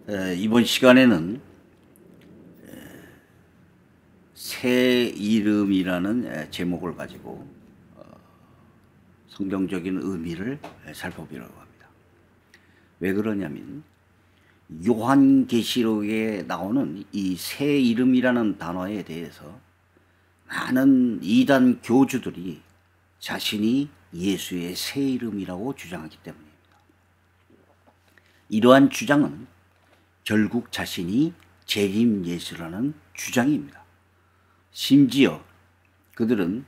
이번 시간에는 새 이름이라는 제목을 가지고 성경적인 의미를 살펴보려고 합니다. 왜 그러냐면 요한계시록에 나오는 이 새 이름이라는 단어에 대해서 많은 이단 교주들이 자신이 예수의 새 이름이라고 주장하기 때문입니다. 이러한 주장은 결국 자신이 재림 예수라는 주장입니다. 심지어 그들은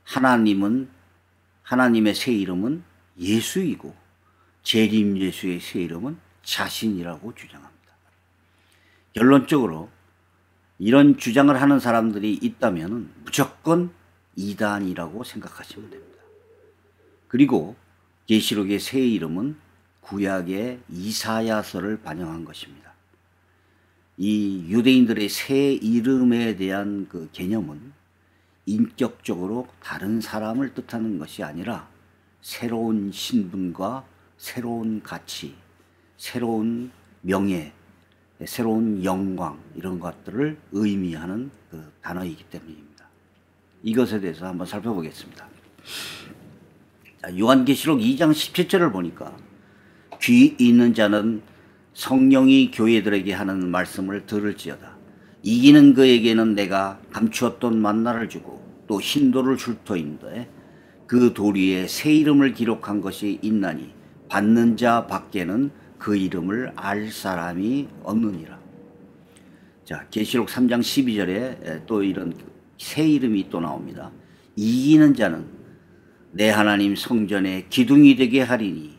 하나님의 새 이름은 예수이고 재림 예수의 새 이름은 자신이라고 주장합니다. 결론적으로 이런 주장을 하는 사람들이 있다면 무조건 이단이라고 생각하시면 됩니다. 그리고 계시록의 새 이름은 구약의 이사야서를 반영한 것입니다. 이 유대인들의 새 이름에 대한 그 개념은 인격적으로 다른 사람을 뜻하는 것이 아니라 새로운 신분과 새로운 가치, 새로운 명예, 새로운 영광 이런 것들을 의미하는 그 단어이기 때문입니다. 이것에 대해서 한번 살펴보겠습니다. 자, 요한계시록 2장 17절을 보니까 귀 있는 자는 성령이 교회들에게 하는 말씀을 들을지어다. 이기는 그에게는 내가 감추었던 만나를 주고 또 흰돌을 줄 터인데 그 돌 위에 새 이름을 기록한 것이 있나니 받는 자 밖에는 그 이름을 알 사람이 없느니라. 자, 계시록 3장 12절에 또 이런 새 이름이 또 나옵니다. 이기는 자는 내 하나님 성전에 기둥이 되게 하리니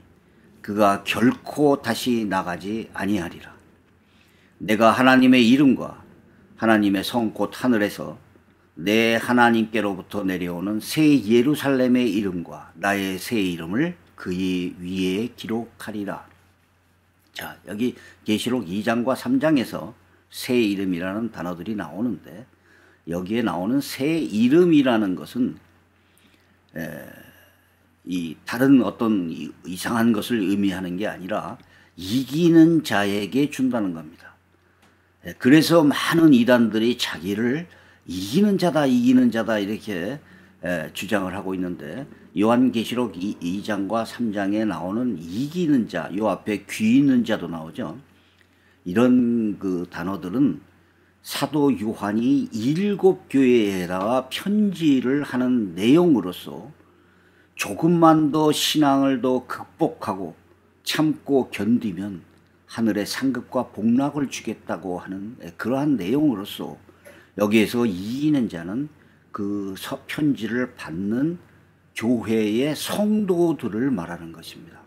그가 결코 다시 나가지 아니하리라. 내가 하나님의 이름과 하나님의 성 곧 하늘에서 내 하나님께로부터 내려오는 새 예루살렘의 이름과 나의 새 이름을 그의 위에 기록하리라. 자, 여기 계시록 2장과 3장에서 새 이름이라는 단어들이 나오는데 여기에 나오는 새 이름이라는 것은 이 다른 어떤 이상한 것을 의미하는 게 아니라 이기는 자에게 준다는 겁니다. 그래서 많은 이단들이 자기를 이기는 자다 이렇게 주장을 하고 있는데 요한계시록 2장과 3장에 나오는 이기는 자, 요 앞에 귀 있는 자도 나오죠. 이런 그 단어들은 사도 요한이 7 교회에다가 편지를 하는 내용으로서 조금만 더 신앙을 더 극복하고 참고 견디면 하늘의 상급과 복락을 주겠다고 하는 그러한 내용으로서 여기에서 이기는 자는 그 편지를 받는 교회의 성도들을 말하는 것입니다.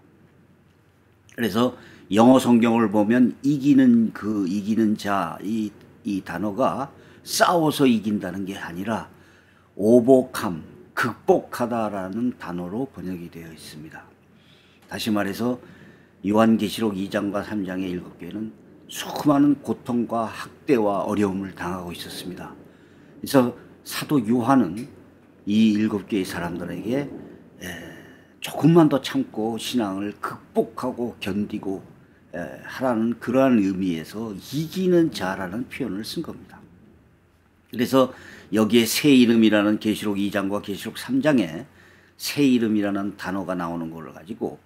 그래서 영어 성경을 보면 이기는 자, 이 단어가 싸워서 이긴다는 게 아니라 오버캄, 극복하다라는 단어로 번역이 되어 있습니다. 다시 말해서 요한계시록 2장과 3장의 7교회는 수많은 고통과 학대와 어려움을 당하고 있었습니다. 그래서 사도 요한은 이 7교회 사람들에게 조금만 더 참고 신앙을 극복하고 견디고 하라는 그러한 의미에서 이기는 자라는 표현을 쓴 겁니다. 그래서 여기에 새 이름이라는 계시록 2장과 계시록 3장에 새 이름이라는 단어가 나오는 걸 가지고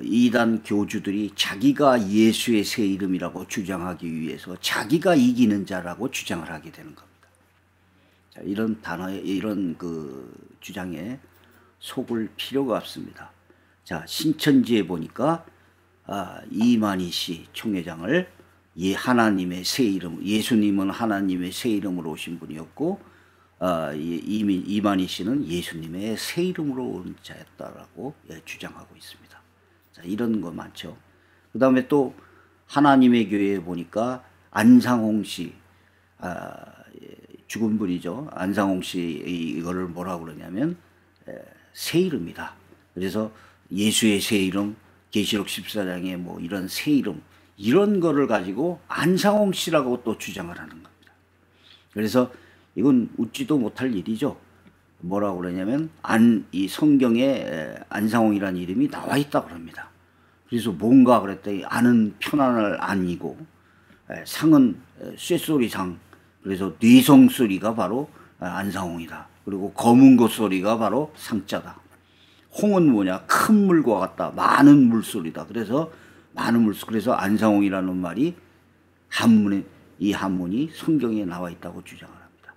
이단 교주들이 자기가 예수의 새 이름이라고 주장하기 위해서 자기가 이기는 자라고 주장을 하게 되는 겁니다. 자, 이런 단어에 이런 그 주장에 속을 필요가 없습니다. 자, 신천지에 보니까 이만희 씨 총회장을 하나님의 새 이름, 예수님은 하나님의 새 이름으로 오신 분이었고 이만희 씨는 예수님의 새 이름으로 온 자였다라고 주장하고 있습니다. 자, 이런 거 많죠. 그 다음에 또 하나님의 교회에 보니까 안상홍 씨, 죽은 분이죠. 안상홍 씨 이거를 뭐라고 그러냐면 새 이름이다. 그래서 예수의 새 이름, 계시록 14장에 뭐 이런 새 이름 이런 거를 가지고 안상홍 씨라고 또 주장을 하는 겁니다. 그래서 이건 웃지도 못할 일이죠. 뭐라고 그러냐면 이 성경에 안상홍이라는 이름이 나와 있다고 합니다. 그래서 뭔가 그랬더니 안은 편안을 안이고 상은 쇳소리상, 그래서 뇌성소리가 바로 안상홍이다. 그리고 검은 것소리가 바로 상자다. 홍은 뭐냐? 큰 물과 같다. 많은 물소리다. 그래서 많은 물소. 그래서 안상홍이라는 말이 이 한문이 성경에 나와 있다고 주장을 합니다.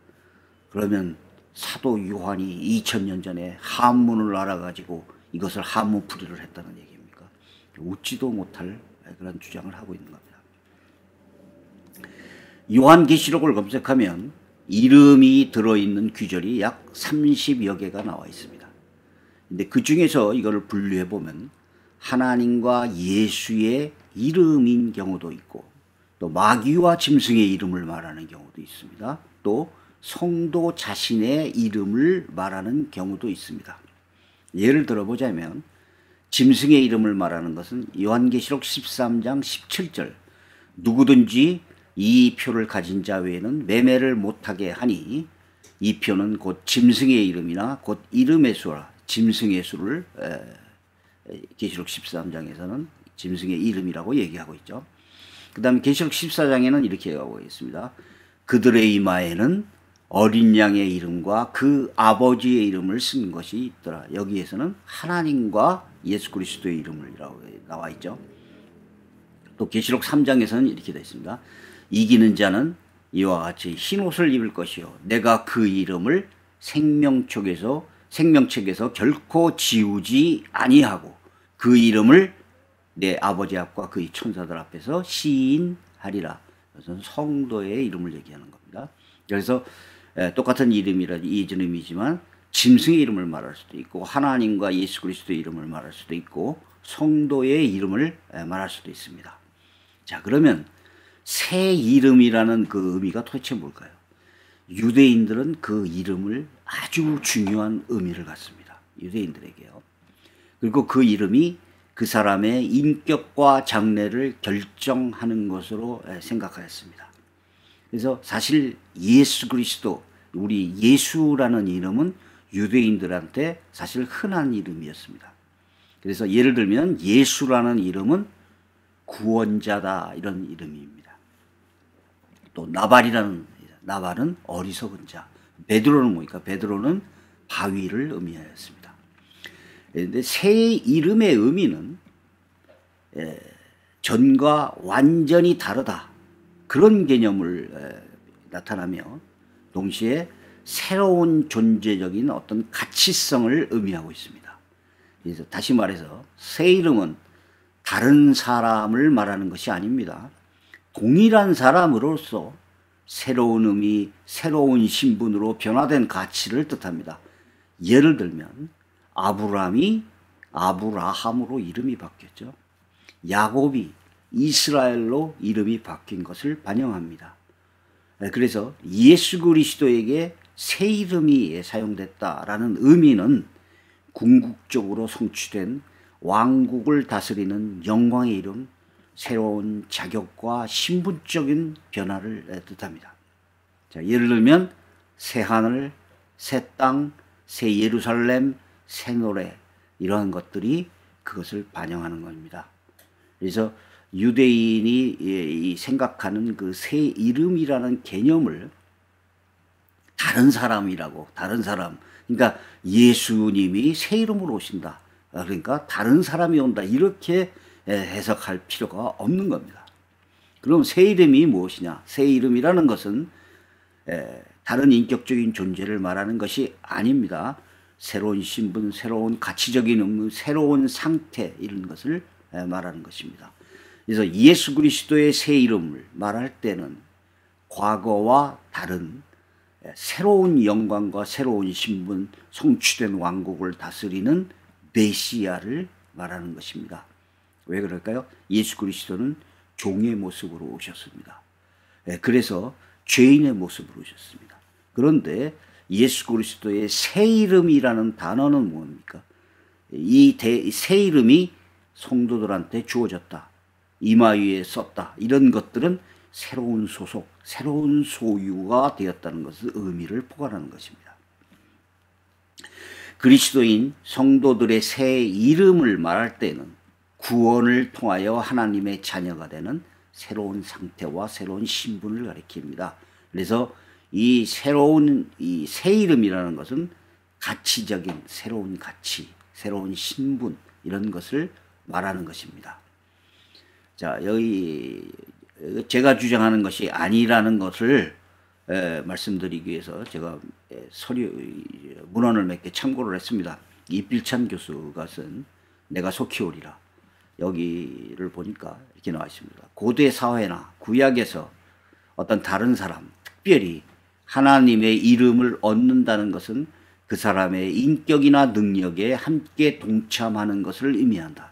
그러면 사도 요한이 2000년 전에 한문을 알아가지고 이것을 한문풀이를 했다는 얘기입니까? 웃지도 못할 그런 주장을 하고 있는 겁니다. 요한계시록을 검색하면 이름이 들어있는 규절이 약 30여 개가 나와 있습니다. 근데 그 중에서 이거를 분류해 보면 하나님과 예수의 이름인 경우도 있고, 또 마귀와 짐승의 이름을 말하는 경우도 있습니다. 또 성도 자신의 이름을 말하는 경우도 있습니다. 예를 들어보자면 짐승의 이름을 말하는 것은 요한계시록 13장 17절, 누구든지 이 표를 가진 자 외에는 매매를 못하게 하니, 이 표는 곧 짐승의 이름이나 곧 이름의 수라, 짐승의 수를 계시록 13장에서는 짐승의 이름이라고 얘기하고 있죠. 그 다음에 계시록 14장에는 이렇게 얘기하고 있습니다. 그들의 이마에는 어린 양의 이름과 그 아버지의 이름을 쓴 것이 있더라. 여기에서는 하나님과 예수 그리스도의 이름이라고 나와 있죠. 또 계시록 3장에서는 이렇게 되어 있습니다. 이기는 자는 이와 같이 흰 옷을 입을 것이요 내가 그 이름을 생명책에서 결코 지우지 아니하고 그 이름을 내 아버지 앞과 그의 천사들 앞에서 시인하리라. 그것은 성도의 이름을 얘기하는 겁니다. 그래서 똑같은 이름이라 이름이지만 짐승의 이름을 말할 수도 있고 하나님과 예수 그리스도의 이름을 말할 수도 있고 성도의 이름을 말할 수도 있습니다. 자, 그러면 새 이름이라는 그 의미가 도대체 뭘까요? 유대인들은 그 이름을 아주 중요한 의미를 갖습니다. 유대인들에게요. 그리고 그 이름이 그 사람의 인격과 장래를 결정하는 것으로 생각하였습니다. 그래서 사실 예수 그리스도, 우리 예수라는 이름은 유대인들한테 사실 흔한 이름이었습니다. 그래서 예를 들면 예수라는 이름은 구원자다, 이런 이름입니다. 또 나발은 어리석은 자, 베드로는 뭡니까? 베드로는 바위를 의미하였습니다. 그런데 새 이름의 의미는 전과 완전히 다르다, 그런 개념을 나타나며 동시에 새로운 존재적인 어떤 가치성을 의미하고 있습니다. 그래서 다시 말해서 새 이름은 다른 사람을 말하는 것이 아닙니다. 동일한 사람으로서 새로운 의미, 새로운 신분으로 변화된 가치를 뜻합니다. 예를 들면 아브라함이 아브라함으로 이름이 바뀌었죠. 야곱이 이스라엘로 이름이 바뀐 것을 반영합니다. 그래서 예수 그리스도에게 새 이름이 사용됐다라는 의미는 궁극적으로 성취된 왕국을 다스리는 영광의 이름, 새로운 자격과 신분적인 변화를 뜻합니다. 자, 예를 들면 새 하늘, 새 땅, 새 예루살렘, 새 노래, 이러한 것들이 그것을 반영하는 겁니다. 그래서 유대인이 생각하는 그 새 이름이라는 개념을 다른 사람, 그러니까 예수님이 새 이름으로 오신다, 그러니까 다른 사람이 온다, 이렇게 해석할 필요가 없는 겁니다. 그럼 새 이름이 무엇이냐? 새 이름이라는 것은 다른 인격적인 존재를 말하는 것이 아닙니다. 새로운 신분, 새로운 가치적인 의무, 새로운 상태, 이런 것을 말하는 것입니다. 그래서 예수 그리스도의 새 이름을 말할 때는 과거와 다른 새로운 영광과 새로운 신분, 성취된 왕국을 다스리는 메시아를 말하는 것입니다. 왜 그럴까요? 예수 그리스도는 종의 모습으로 오셨습니다. 그래서 죄인의 모습으로 오셨습니다. 그런데 예수 그리스도의 새 이름이라는 단어는 뭡니까? 이 새 이름이 성도들한테 주어졌다, 이마 위에 썼다, 이런 것들은 새로운 소속, 새로운 소유가 되었다는 것을 의미를 포괄하는 것입니다. 그리스도인 성도들의 새 이름을 말할 때는 구원을 통하여 하나님의 자녀가 되는 새로운 상태와 새로운 신분을 가리킵니다. 그래서 이 새로운 이 새 이름이라는 것은 가치적인 새로운 가치, 새로운 신분 이런 것을 말하는 것입니다. 자, 여기 제가 주장하는 것이 아니라는 것을 말씀드리기 위해서 제가 문헌을 몇 개 참고를 했습니다. 이필찬 교수가 쓴 내가 속히 오리라. 여기를 보니까 이렇게 나와 있습니다. 고대 사회나 구약에서 어떤 다른 사람, 특별히 하나님의 이름을 얻는다는 것은 그 사람의 인격이나 능력에 함께 동참하는 것을 의미한다.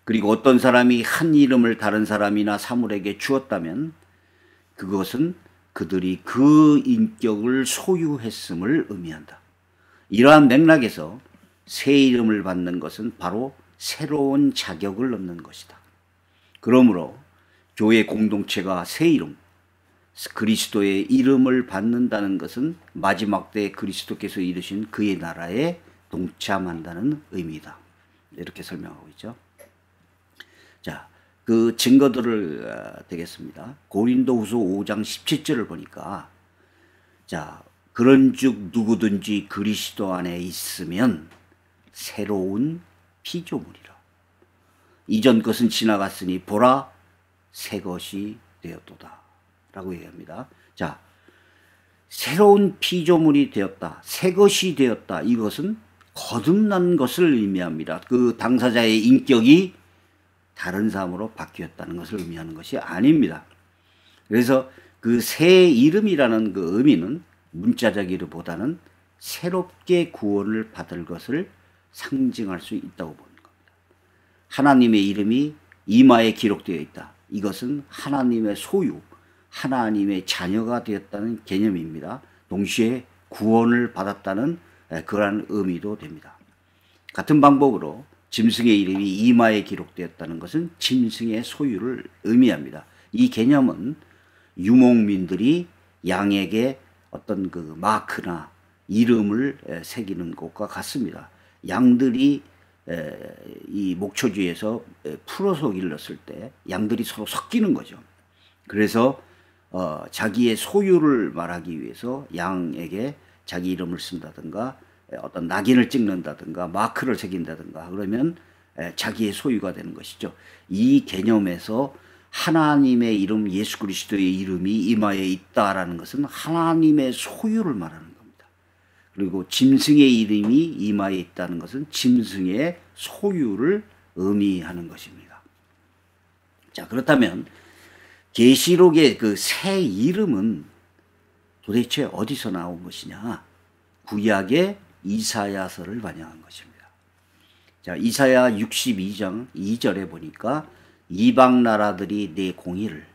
그리고 어떤 사람이 한 이름을 다른 사람이나 사물에게 주었다면 그것은 그들이 그 인격을 소유했음을 의미한다. 이러한 맥락에서 새 이름을 받는 것은 바로 새로운 자격을 얻는 것이다. 그러므로 교회 공동체가 새 이름, 그리스도의 이름을 받는다는 것은 마지막 때 그리스도께서 이루신 그의 나라에 동참한다는 의미다. 이렇게 설명하고 있죠. 자, 그 증거들을 되겠습니다. 고린도후서 5장 17절을 보니까 자, 그런즉 누구든지 그리스도 안에 있으면 새로운 피조물이라. 이전 것은 지나갔으니 보라 새 것이 되었도다 라고 얘기합니다. 자, 새로운 피조물이 되었다, 새 것이 되었다. 이것은 거듭난 것을 의미합니다. 그 당사자의 인격이 다른 사람으로 바뀌었다는 것을 의미하는 것이 아닙니다. 그래서 그 새 이름이라는 그 의미는 문자적이기보다는 새롭게 구원을 받을 것을 상징할 수 있다고 보는 겁니다. 하나님의 이름이 이마에 기록되어 있다. 이것은 하나님의 소유, 하나님의 자녀가 되었다는 개념입니다. 동시에 구원을 받았다는 그러한 의미도 됩니다. 같은 방법으로 짐승의 이름이 이마에 기록되었다는 것은 짐승의 소유를 의미합니다. 이 개념은 유목민들이 양에게 어떤 그 마크나 이름을 새기는 것과 같습니다. 양들이 이 목초지에서 풀어서 길렀을 때 양들이 서로 섞이는 거죠. 그래서 자기의 소유를 말하기 위해서 양에게 자기 이름을 쓴다든가 어떤 낙인을 찍는다든가 마크를 새긴다든가 그러면 자기의 소유가 되는 것이죠. 이 개념에서 하나님의 이름, 예수 그리스도의 이름이 이마에 있다라는 것은 하나님의 소유를 말하는 겁니다. 그리고 짐승의 이름이 이마에 있다는 것은 짐승의 소유를 의미하는 것입니다. 자, 그렇다면 계시록의 그 새 이름은 도대체 어디서 나온 것이냐? 구약의 이사야서를 반영한 것입니다. 자, 이사야 62장 2절에 보니까 이방 나라들이 내 공의를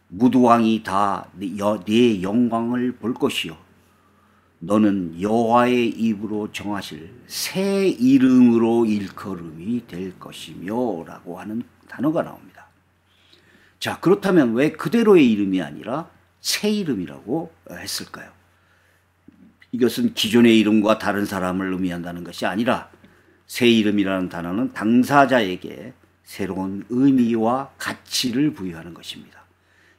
무두왕이 다 내 영광을 볼 것이요 너는 여호와의 입으로 정하실 새 이름으로 일컬음이 될 것이며 라고 하는 단어가 나옵니다. 자, 그렇다면 왜 그대로의 이름이 아니라 새 이름이라고 했을까요? 이것은 기존의 이름과 다른 사람을 의미한다는 것이 아니라 새 이름이라는 단어는 당사자에게 새로운 의미와 가치를 부여하는 것입니다.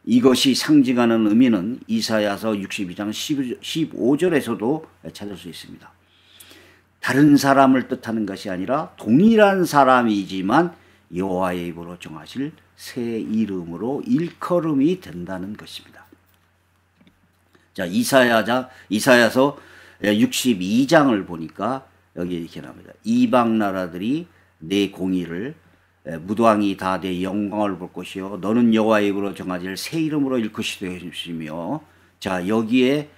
이것이 상징하는 의미는 이사야서 62장 15절에서도 찾을 수 있습니다. 다른 사람을 뜻하는 것이 아니라 동일한 사람이지만 여호와의 입으로 정하실 새 이름으로 일컬음이 된다는 것입니다. 자, 이사야서 62장을 보니까 여기 이렇게 나옵니다. 이방 나라들이 내 공의를 무도왕이 다 내 영광을 볼 것이요 너는 여호와의 입으로 정하질 새 이름으로 일컬이 되시며 자, 여기에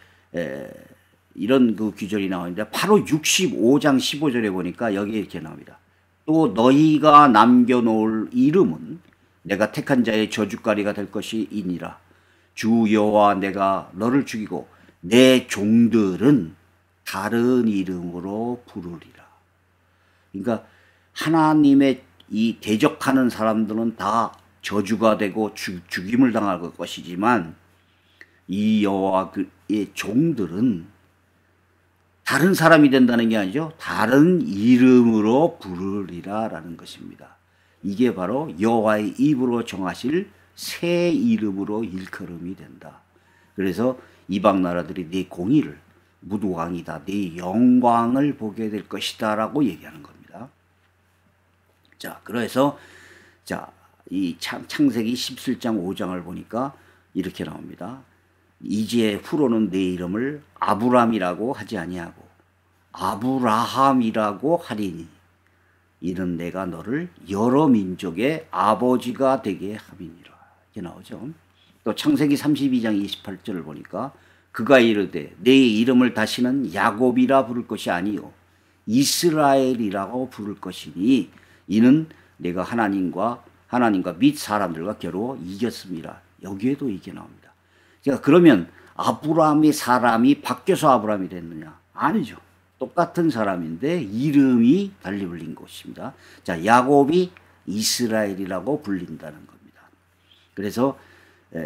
이런 그 규절이 나오는데 바로 65장 15절에 보니까 여기 이렇게 나옵니다. 또 너희가 남겨놓을 이름은 내가 택한 자의 저주거리가 될 것이니라. 주 여호와 내가 너를 죽이고 내 종들은 다른 이름으로 부르리라. 그러니까 하나님의 이 대적하는 사람들은 다 저주가 되고 죽임을 당할 것이지만 이 여호와의 종들은 다른 사람이 된다는 게 아니죠. 다른 이름으로 부르리라 라는 것입니다. 이게 바로 여호와의 입으로 정하실 새 이름으로 일컬음이 된다. 그래서 이방 나라들이 네 공의를 무도왕이다, 네 영광을 보게 될 것이다 라고 얘기하는 겁니다. 자, 그래서 자, 이 창세기 17장 5장을 보니까 이렇게 나옵니다. 이제 후로는 내 이름을 아브람이라고 하지 아니하고 아브라함이라고 하리니 이는 내가 너를 여러 민족의 아버지가 되게 함이니라. 이렇게 나오죠. 또 창세기 32장 28절을 보니까 그가 이르되 내 이름을 다시는 야곱이라 부를 것이 아니요 이스라엘이라고 부를 것이니 이는 내가 하나님과 및 사람들과 겨루어 이겼습니다. 여기에도 이게 나옵니다. 제가 그러면 아브라함이 사람이 바뀌어서 아브라함이 됐느냐? 아니죠. 똑같은 사람인데 이름이 달리 불린 것입니다. 자, 야곱이 이스라엘이라고 불린다는 겁니다. 그래서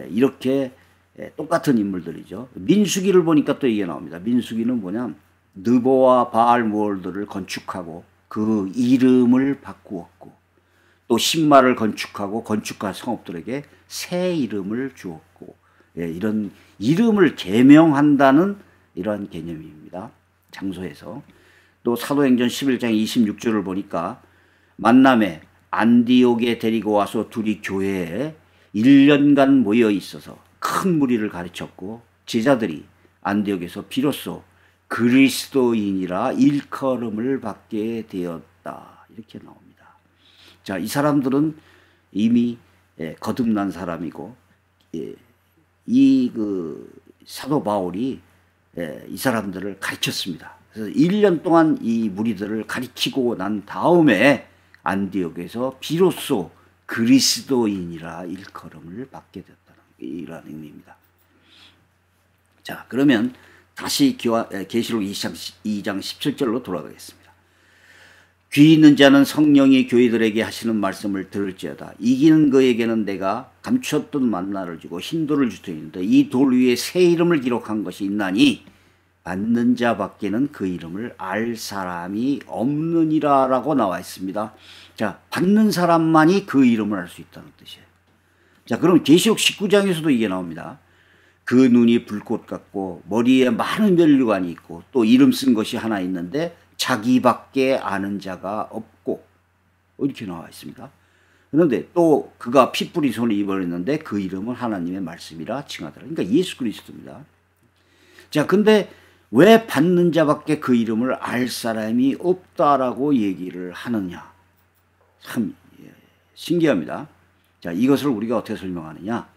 이렇게 똑같은 인물들이죠. 민수기를 보니까 또 이게 나옵니다. 민수기는 뭐냐? 느보와 바알모올들을 건축하고 그 이름을 바꾸었고 또 신마를 건축하고 건축가 성읍들에게 새 이름을 주었고 이런 이름을 계명한다는 이러한 개념입니다. 장소에서. 또 사도행전 11장 26절을 보니까 만남에 안디옥에 데리고 와서 둘이 교회에 1년간 모여 있어서 큰 무리를 가르쳤고 제자들이 안디옥에서 비로소 그리스도인이라 일컬음을 받게 되었다. 이렇게 나옵니다. 자, 이 사람들은 이미 거듭난 사람이고 이 사도 바울이 이 사람들을 가르쳤습니다. 그래서 1년 동안 이 무리들을 가르치고 난 다음에 안디옥에서 비로소 그리스도인이라 일컬음을 받게 됐다는 이런 의미입니다. 자, 그러면 다시 계시록 2장 17절로 돌아가겠습니다. 귀 있는 자는 성령이 교회들에게 하시는 말씀을 들을지어다. 이기는 그에게는 내가 감추었던 만나를 주고 흰 돌을 줄 터이는데 이 돌 위에 새 이름을 기록한 것이 있나니 받는 자 밖에는 그 이름을 알 사람이 없느니라 라고 나와 있습니다. 자, 받는 사람만이 그 이름을 알 수 있다는 뜻이에요. 자, 그럼 계시록 19장에서도 이게 나옵니다. 그 눈이 불꽃 같고 머리에 많은 면류관이 있고 또 이름 쓴 것이 하나 있는데 자기밖에 아는 자가 없고 이렇게 나와 있습니다. 그런데 또 그가 핏불이 손을 입었는데 그 이름은 하나님의 말씀이라 칭하더라. 그러니까 예수 그리스도입니다. 자, 근데 왜 받는 자밖에 그 이름을 알 사람이 없다라고 얘기를 하느냐? 참 신기합니다. 자, 이것을 우리가 어떻게 설명하느냐?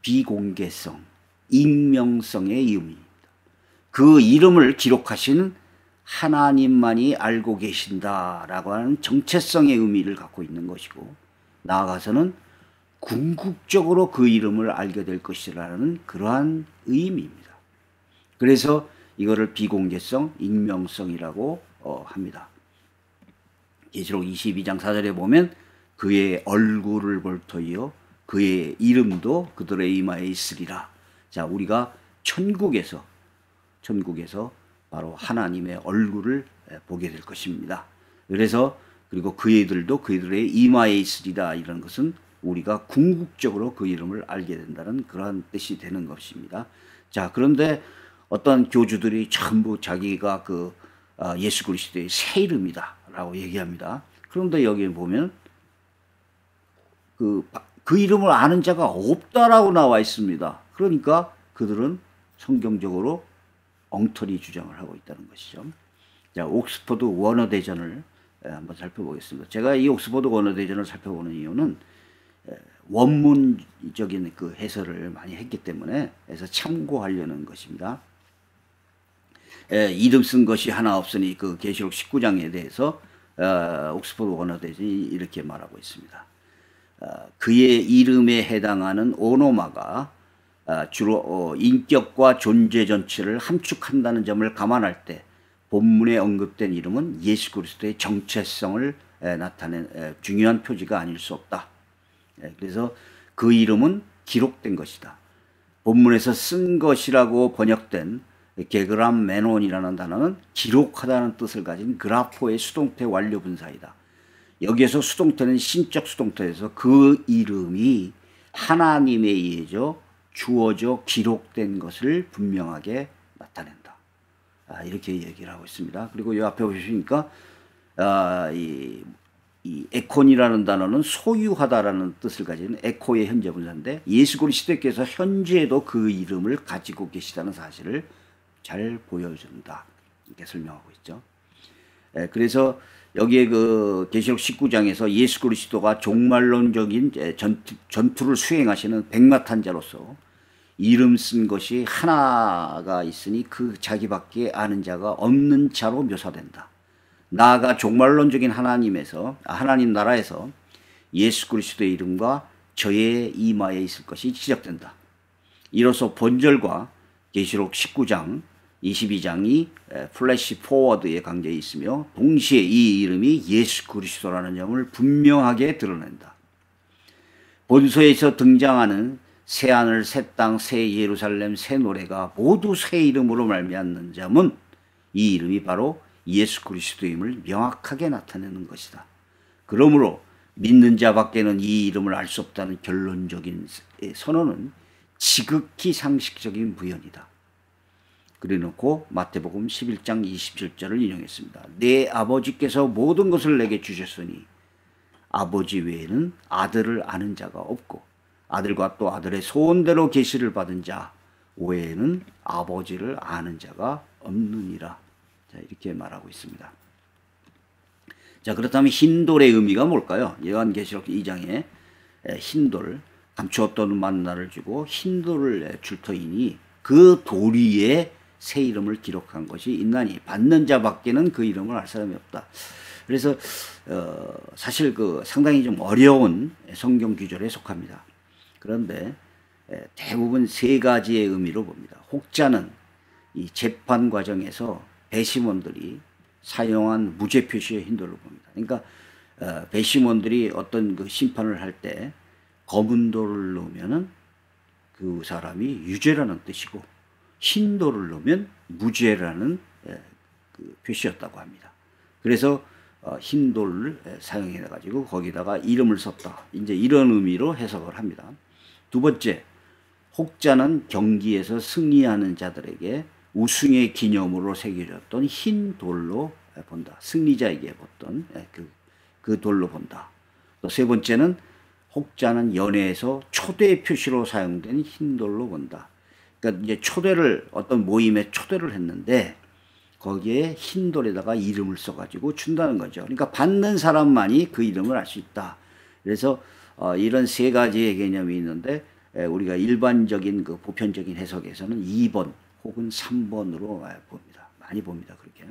비공개성, 익명성의 의미입니다. 그 이름을 기록하신 하나님만이 알고 계신다라고 하는 정체성의 의미를 갖고 있는 것이고 나아가서는 궁극적으로 그 이름을 알게 될 것이라는 그러한 의미입니다. 그래서 이거를 비공개성, 익명성이라고 합니다. 계시록 22장 4절에 보면 그의 얼굴을 볼 터이요 그의 이름도 그들의 이마에 있으리라. 자, 우리가 천국에서 바로 하나님의 얼굴을 보게 될 것입니다. 그래서 그리고 그들도 그들의 이마에 있으리라. 이런 것은 우리가 궁극적으로 그 이름을 알게 된다는 그러한 뜻이 되는 것입니다. 자, 그런데 어떤 교주들이 전부 자기가 예수 그리스도의 새 이름이다 라고 얘기합니다. 그런데 여기 보면 그 이름을 아는 자가 없다라고 나와 있습니다. 그러니까 그들은 성경적으로 엉터리 주장을 하고 있다는 것이죠. 자, 옥스퍼드 원어 대전을 한번 살펴보겠습니다. 제가 이 옥스퍼드 원어 대전을 살펴보는 이유는 원문적인 그 해설을 많이 했기 때문에 해서 참고하려는 것입니다. 이름 쓴 것이 하나 없으니 그 계시록 19장에 대해서 옥스퍼드 원어 대전이 이렇게 말하고 있습니다. 그의 이름에 해당하는 오노마가 주로 인격과 존재 전체를 함축한다는 점을 감안할 때 본문에 언급된 이름은 예수 그리스도의 정체성을 나타낸 중요한 표지가 아닐 수 없다. 그래서 그 이름은 기록된 것이다. 본문에서 쓴 것이라고 번역된 게그람 메논이라는 단어는 기록하다는 뜻을 가진 그라포의 수동태 완료 분사이다. 여기에서 수동태는 신적 수동태에서 그 이름이 하나님에 의해서 주어져 기록된 것을 분명하게 나타낸다. 이렇게 얘기를 하고 있습니다. 그리고 이 앞에 보시니까 이 에콘이라는 단어는 소유하다라는 뜻을 가지는 에코의 현재 분사인데 예수 그리스도께서 현재에도 그 이름을 가지고 계시다는 사실을 잘 보여준다. 이렇게 설명하고 있죠. 그래서 여기에 그 계시록 19장에서 예수 그리스도가 종말론적인 전투를 수행하시는 백마탄자로서 이름 쓴 것이 하나가 있으니 그 자기밖에 아는 자가 없는 자로 묘사된다. 나아가 종말론적인 하나님 나라에서 예수 그리스도의 이름과 저의 이마에 있을 것이 지적된다. 이로써 본절과 계시록 19장 22장이 플래시 포워드에 강조해 있으며 동시에 이 이름이 예수 그리스도라는 점을 분명하게 드러낸다. 본서에서 등장하는 새하늘, 새 땅, 새 예루살렘, 새 노래가 모두 새 이름으로 말미암는 점은 이 이름이 바로 예수 그리스도임을 명확하게 나타내는 것이다. 그러므로 믿는 자밖에는 이 이름을 알 수 없다는 결론적인 선언은 지극히 상식적인 부연이다. 그래놓고 마태복음 11장 27절을 인용했습니다. 내 아버지께서 모든 것을 내게 주셨으니 아버지 외에는 아들을 아는 자가 없고 아들과 또 아들의 소원대로 계시를 받은 자 외에는 아버지를 아는 자가 없느니라. 자, 이렇게 말하고 있습니다. 자, 그렇다면 흰돌의 의미가 뭘까요? 요한계시록 2장에 흰돌, 감추었던 만나를 주고 흰돌을 줄 터이니 그 돌 위에 새 이름을 기록한 것이 있나니 받는 자밖에는 그 이름을 알 사람이 없다. 그래서 사실 그 상당히 좀 어려운 성경 구절에 속합니다. 그런데 대부분 세 가지의 의미로 봅니다. 혹자는 이 재판 과정에서 배심원들이 사용한 무죄 표시의 흰돌로 봅니다. 그러니까 배심원들이 어떤 그 심판을 할 때 검은 돌을 넣으면은 그 사람이 유죄라는 뜻이고 흰 돌을 넣으면 무죄라는 그 표시였다고 합니다. 그래서 흰 돌을 사용해 가지고 거기다가 이름을 썼다. 이제 이런 의미로 해석을 합니다. 두 번째, 혹자는 경기에서 승리하는 자들에게 우승의 기념으로 새겨졌던 흰 돌로 본다. 승리자에게 봤던 그 돌로 본다. 또 세 번째는 혹자는 연회에서 초대 표시로 사용된 흰 돌로 본다. 그러니까 이제 초대를 어떤 모임에 초대를 했는데 거기에 흰 돌에다가 이름을 써가지고 준다는 거죠. 그러니까 받는 사람만이 그 이름을 알 수 있다. 그래서 이런 세 가지의 개념이 있는데 우리가 일반적인 그 보편적인 해석에서는 2번 혹은 3번으로 봅니다. 많이 봅니다. 그렇게.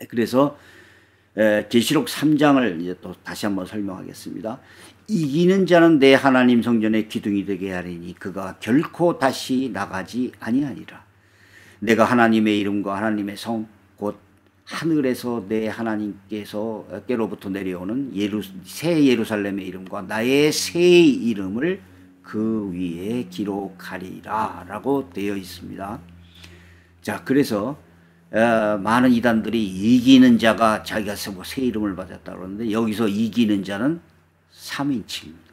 그래서 계시록 3장을 이제 또 다시 한번 설명하겠습니다. 이기는 자는 내 하나님 성전의 기둥이 되게 하리니 그가 결코 다시 나가지 아니하니라. 내가 하나님의 이름과 하나님의 성 곧 하늘에서 내 하나님께로부터 내려오는 새 예루살렘의 이름과 나의 새 이름을 그 위에 기록하리라 라고 되어 있습니다. 자, 그래서 많은 이단들이 이기는 자가 자기가 새 이름을 받았다 그러는데 여기서 이기는 자는 3인칭입니다.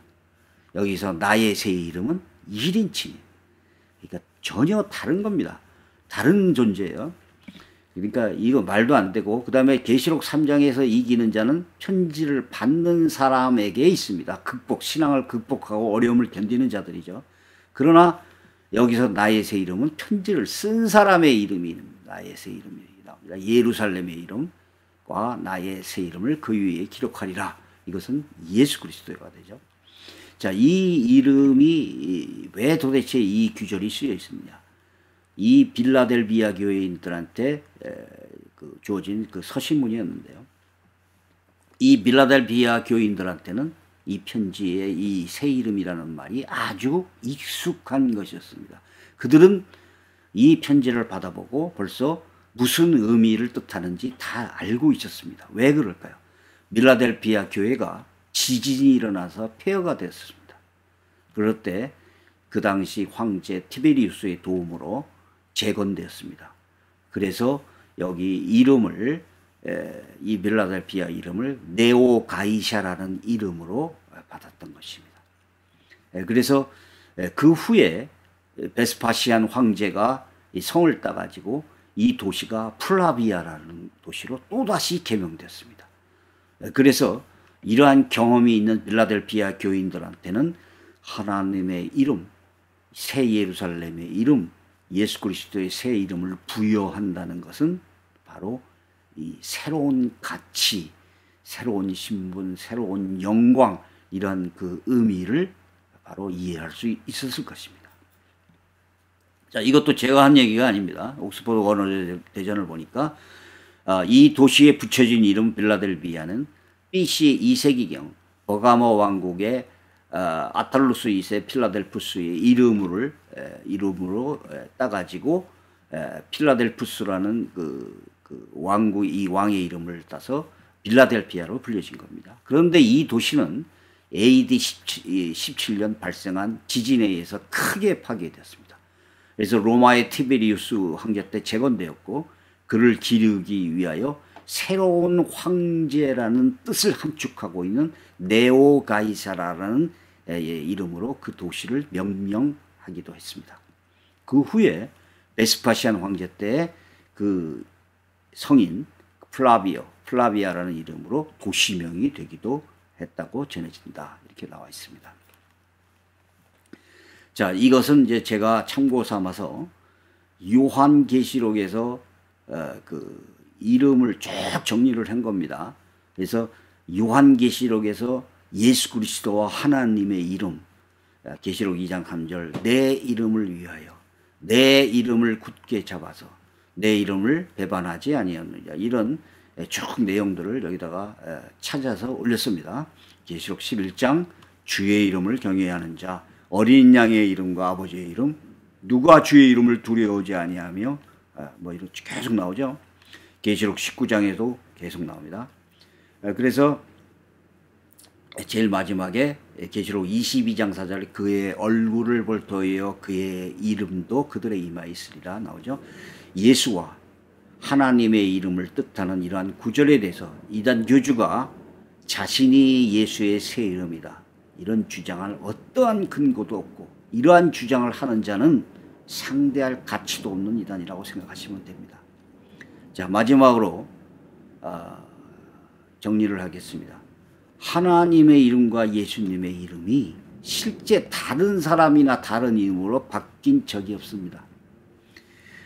여기서 나의 새 이름은 1인칭이에요. 그러니까 전혀 다른 겁니다. 다른 존재예요. 그러니까 이거 말도 안 되고, 그 다음에 계시록 3장에서 이기는 자는 편지를 받는 사람에게 있습니다. 신앙을 극복하고 어려움을 견디는 자들이죠. 그러나 여기서 나의 새 이름은 편지를 쓴 사람의 이름이 나의 새 이름이 나옵니다. 예루살렘의 이름과 나의 새 이름을 그 위에 기록하리라. 이것은 예수 그리스도가 되죠. 자, 이 이름이 왜 도대체 이 규절이 쓰여 있습니다. 이 빌라델비아 교회인들한테 주어진 그 서신문이었는데요. 이 빌라델비아 교인들한테는 이 편지에 이 새 이름이라는 말이 아주 익숙한 것이었습니다. 그들은 이 편지를 받아보고 벌써 무슨 의미를 뜻하는지 다 알고 있었습니다. 왜 그럴까요? 빌라델비아 교회가 지진이 일어나서 폐허가 됐습니다. 그럴 때 그 당시 황제 티베리우스의 도움으로 재건되었습니다. 그래서 여기 이름을 이 빌라델피아 이름을 네오 가이샤라는 이름으로 받았던 것입니다. 그래서 그 후에 베스파시안 황제가 이 성을 따가지고 이 도시가 플라비아라는 도시로 또다시 개명됐습니다. 그래서 이러한 경험이 있는 빌라델피아 교인들한테는 하나님의 이름, 새 예루살렘의 이름, 예수 그리스도의 새 이름을 부여한다는 것은 바로 이 새로운 가치, 새로운 신분, 새로운 영광, 이런 그 의미를 바로 이해할 수 있었을 것입니다. 자, 이것도 제가 한 얘기가 아닙니다. 옥스퍼드 언어 대전을 보니까 이 도시에 붙여진 이름 빌라델비아는 BC 2세기경 버가모 왕국의 아탈루스 2세 필라델푸스의 이름으로 따가지고 필라델푸스라는 그 왕국, 이 왕의 이름을 따서 빌라델피아로 불려진 겁니다. 그런데 이 도시는 AD 17년 발생한 지진에 의해서 크게 파괴되었습니다. 그래서 로마의 티베리우스 황제 때 재건되었고, 그를 기르기 위하여 새로운 황제라는 뜻을 함축하고 있는 네오 가이사라라는 이름으로 그 도시를 명명하기도 했습니다. 그 후에 베스파시안 황제 때 그 성인 플라비아라는 이름으로 도시명이 되기도 했다고 전해진다. 이렇게 나와 있습니다. 자, 이것은 이제 제가 참고 삼아서 요한계시록에서 그 이름을 쭉 정리를 한 겁니다. 그래서 요한계시록에서 예수 그리스도와 하나님의 이름, 계시록 2장 3절, 내 이름을 위하여 내 이름을 굳게 잡아서 내 이름을 배반하지 아니하느냐, 이런 쭉 내용들을 여기다가 찾아서 올렸습니다. 계시록 11장 주의 이름을 경외하는 자, 어린 양의 이름과 아버지의 이름, 누가 주의 이름을 두려워하지 아니하며, 뭐 이렇게 계속 나오죠. 계시록 19장에도 계속 나옵니다. 그래서 제일 마지막에 계시록 22장 4절, 그의 얼굴을 볼 터이여 그의 이름도 그들의 이마에 있으리라 나오죠. 예수와 하나님의 이름을 뜻하는 이러한 구절에 대해서 이단 교주가 자신이 예수의 새 이름이다, 이런 주장할 어떠한 근거도 없고, 이러한 주장을 하는 자는 상대할 가치도 없는 이단이라고 생각하시면 됩니다. 자, 마지막으로 정리를 하겠습니다. 하나님의 이름과 예수님의 이름이 실제 다른 사람이나 다른 이름으로 바뀐 적이 없습니다.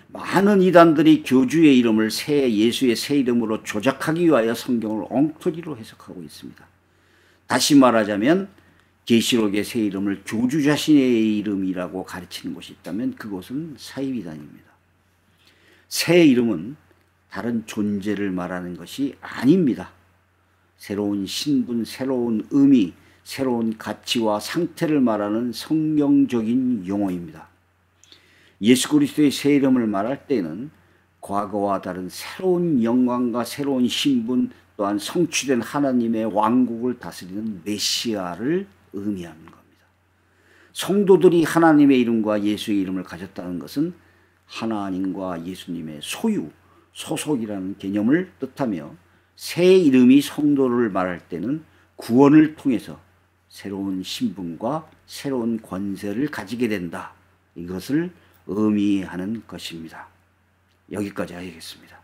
많은 이단들이 교주의 이름을 예수의 새 이름으로 조작하기 위하여 성경을 엉터리로 해석하고 있습니다. 다시 말하자면 계시록의 새 이름을 교주 자신의 이름이라고 가르치는 곳이 있다면 그곳은 사이비단입니다. 새 이름은 다른 존재를 말하는 것이 아닙니다. 새로운 신분, 새로운 의미, 새로운 가치와 상태를 말하는 성경적인 용어입니다. 예수 그리스도의 새 이름을 말할 때는 과거와 다른 새로운 영광과 새로운 신분, 또한 성취된 하나님의 왕국을 다스리는 메시아를 의미하는 겁니다. 성도들이 하나님의 이름과 예수의 이름을 가졌다는 것은 하나님과 예수님의 소유, 소속이라는 개념을 뜻하며, 새 이름이 성도를 말할 때는 구원을 통해서 새로운 신분과 새로운 권세를 가지게 된다, 이것을 의미하는 것입니다. 여기까지 하겠습니다.